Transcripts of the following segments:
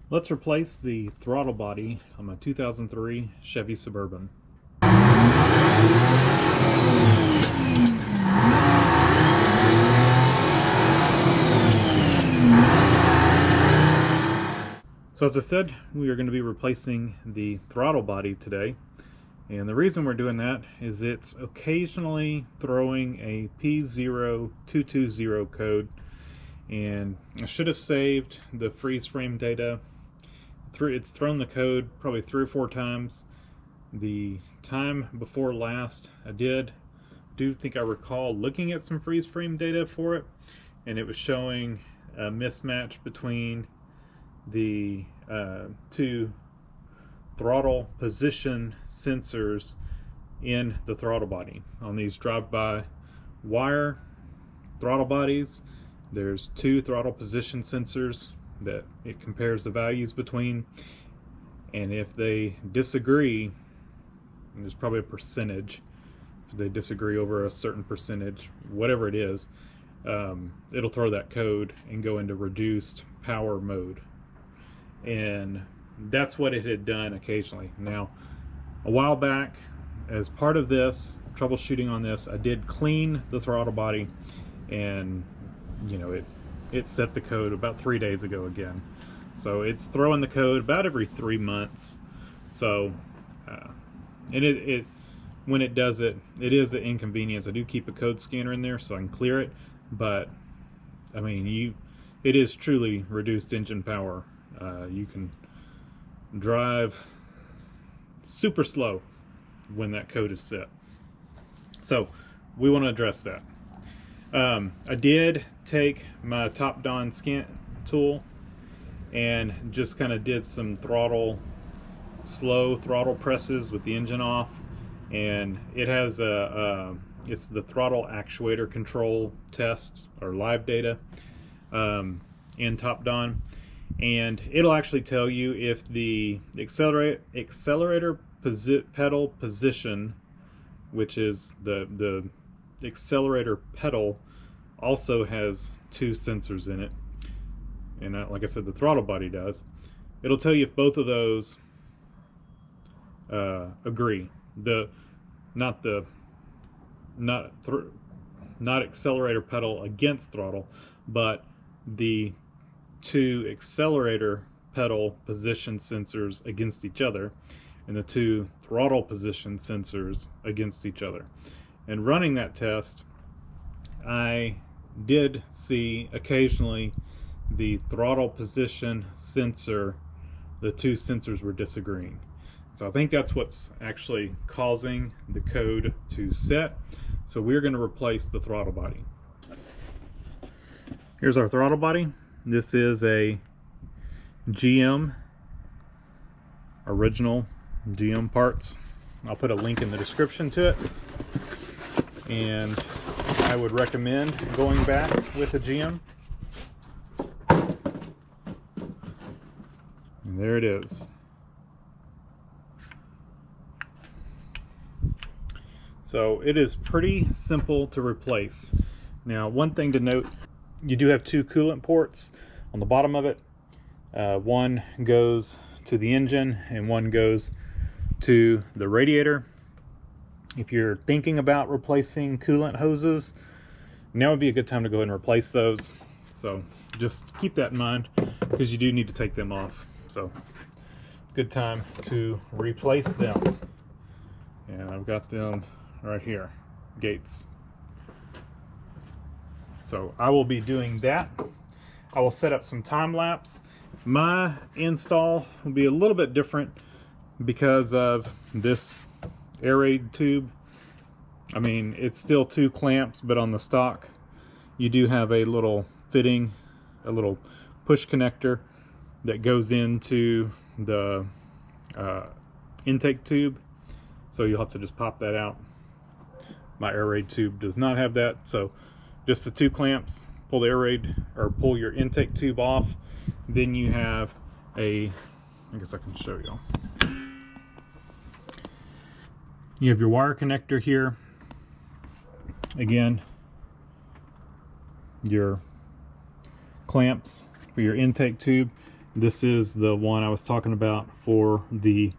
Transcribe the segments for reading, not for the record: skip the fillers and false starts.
Let's replace the throttle body on my 2003 Chevy Suburban. So as I said, we are going to be replacing the throttle body today. And the reason we're doing that is it's occasionally throwing a P0220 code. And I should have saved the freeze frame data. It's thrown the code probably 3 or 4 times. The time before last, I do think I recall looking at some freeze frame data for it, and it was showing a mismatch between the two throttle position sensors in the throttle body. On these drive-by wire throttle bodies, there's 2 throttle position sensors that it compares the values between, and if they disagree, and there's probably a percentage, if they disagree over a certain percentage, whatever it is, it'll throw that code and go into reduced power mode. And that's what it had done occasionally. Now, a while back, as part of this troubleshooting on this, I did clean the throttle body, and you know, it set the code about 3 days ago again. So it's throwing the code about every 3 months. So and when it does it, it is an inconvenience. I do keep a code scanner in there so I can clear it, but I mean, it is truly reduced engine power. You can drive super slow when that code is set. So we want to address that. I did take my top-down scan tool and just kind of did some slow throttle presses with the engine off, and it has it's the throttle actuator control test or live data in top-down, and it'll actually tell you if the accelerator pedal position, which is the accelerator pedal, also has 2 sensors in it, and like I said, the throttle body does. It'll tell you if both of those agree. Not accelerator pedal against throttle, but the 2 accelerator pedal position sensors against each other, and the 2 throttle position sensors against each other. And running that test, I did see occasionally the throttle position sensor, the 2 sensors were disagreeing. So I think that's what's actually causing the code to set. So we're going to replace the throttle body. Here's our throttle body. This is a GM, original GM parts. I'll put a link in the description to it. And I would recommend going back with a GM. And there it is. So it is pretty simple to replace. Now, one thing to note, you do have 2 coolant ports on the bottom of it. One goes to the engine and one goes to the radiator. If you're thinking about replacing coolant hoses, now would be a good time to go ahead and replace those. So just keep that in mind, because you do need to take them off. So good time to replace them. And I've got them right here, gates. So I will be doing that. I will set up some time lapse. My install will be a little bit different because of this air raid tube. I mean, it's still 2 clamps, but on the stock you do have a little fitting, a little push connector that goes into the intake tube, so you'll have to just pop that out. My air raid tube does not have that, so just the 2 clamps, pull the air raid, or pull your intake tube off. Then you have I guess I can show you. You have your wire connector here. Again, your clamps for your intake tube. This is the one I was talking about for the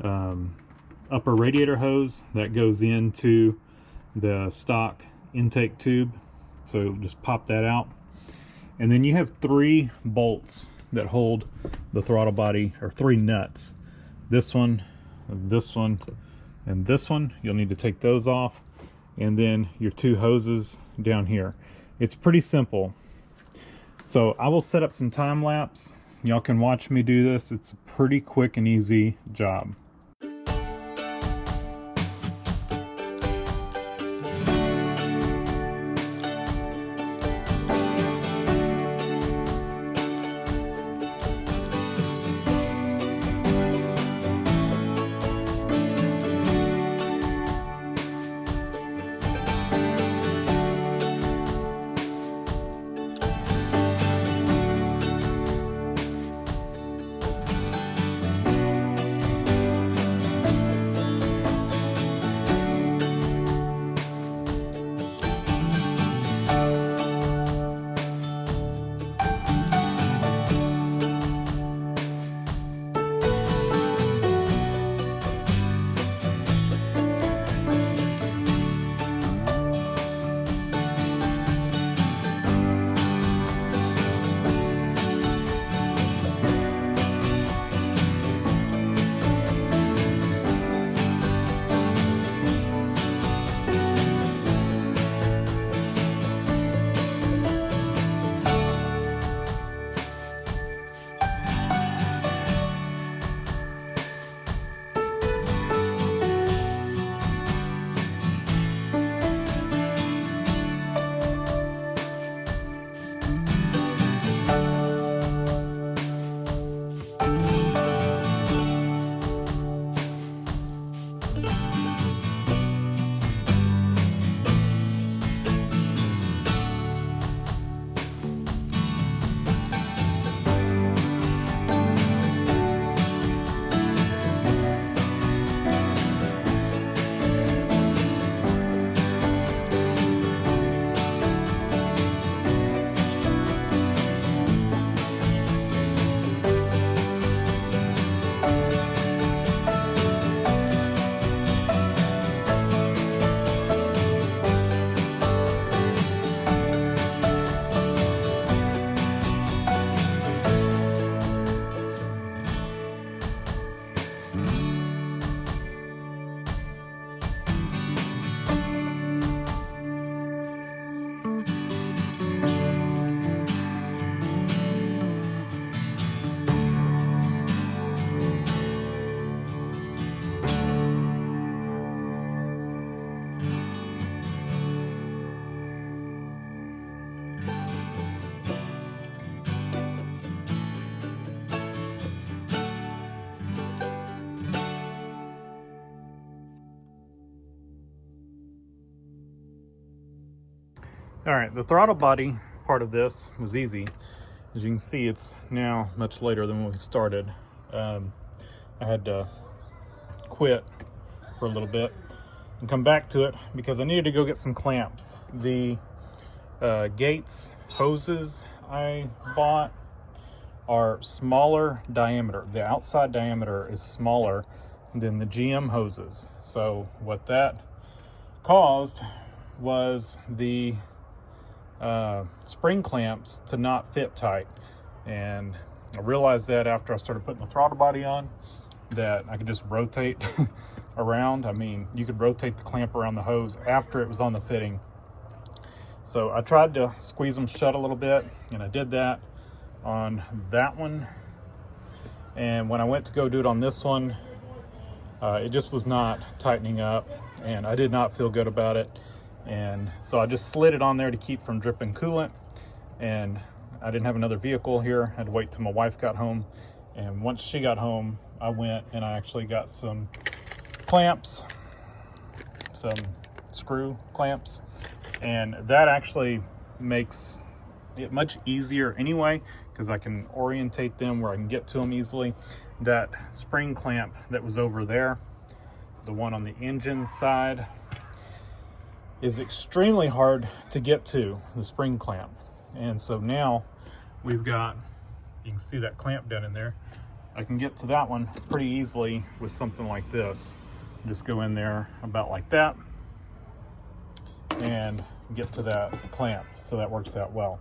upper radiator hose that goes into the stock intake tube. So just pop that out. And then you have 3 bolts that hold the throttle body, or 3 nuts. This one, and this one. You'll need to take those off. And then your 2 hoses down here. It's pretty simple. So I will set up some time lapse. Y'all can watch me do this. It's a pretty quick and easy job. All right, the throttle body part of this was easy. As you can see, it's now much later than when we started. I had to quit for a little bit and come back to it because I needed to go get some clamps. The Gates hoses I bought are smaller diameter. The outside diameter is smaller than the GM hoses. So what that caused was the spring clamps to not fit tight, and I realized that after I started putting the throttle body on, that I could just rotate around. I mean, you could rotate the clamp around the hose after it was on the fitting. So I tried to squeeze them shut a little bit, and I did that on that one, and when I went to go do it on this one, it just was not tightening up, and I did not feel good about it. And so I just slid it on there to keep from dripping coolant, and I didn't have another vehicle here. I had to wait till my wife got home, and once she got home, I went and I actually got some clamps, some screw clamps, and that actually makes it much easier anyway, because I can orientate them where I can get to them easily. That spring clamp that was over there, the one on the engine side, is extremely hard to get to, the spring clamp. And so now we've got You can see that clamp down in there. I can get to that one pretty easily with something like this. Just go in there about like that and get to that clamp, so that works out well.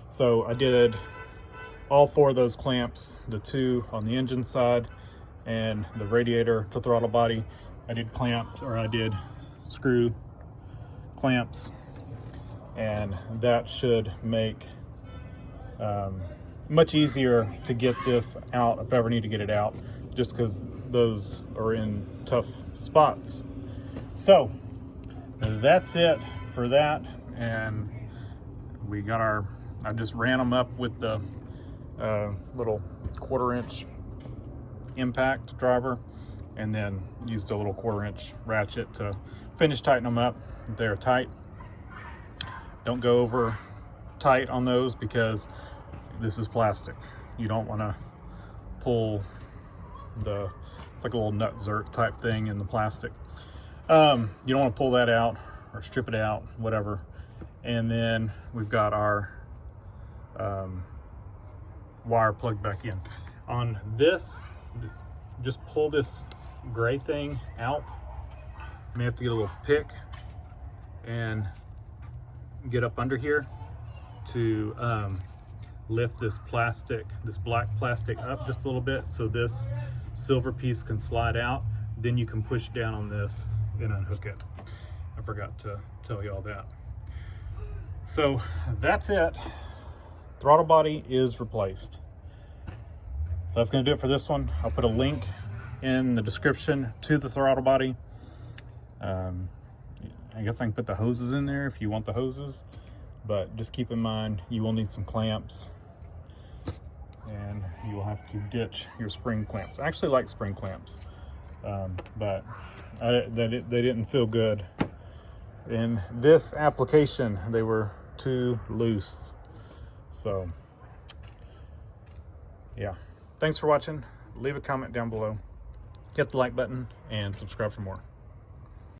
So I did all 4 of those clamps, the 2 on the engine side and the radiator to throttle body. I did screw clamps, and that should make much easier to get this out if I ever need to get it out, just because those are in tough spots. So that's it for that, and we got I just ran them up with the little 1/4-inch impact driver, and then used a little 1/4-inch ratchet to finish tighten them up. They're tight. Don't go over tight on those because this is plastic. You don't want to pull it's like a little nut zert type thing in the plastic. You don't want to pull that out or strip it out, whatever. And then we've got our wire plugged back in. On this, just pull this gray thing out. You may have to get a little pick and get up under here to lift this black plastic up just a little bit, so this silver piece can slide out. Then you can push down on this and unhook it. I forgot to tell you all that. So that's it. Throttle body is replaced. So that's going to do it for this one. I'll put a link in the description to the throttle body. I guess I can put the hoses in there if you want the hoses, but just keep in mind you will need some clamps, and you will have to ditch your spring clamps. I actually like spring clamps, but they didn't feel good. In this application, they were too loose. So yeah, thanks for watching. Leave a comment down below, hit the like button, and subscribe for more.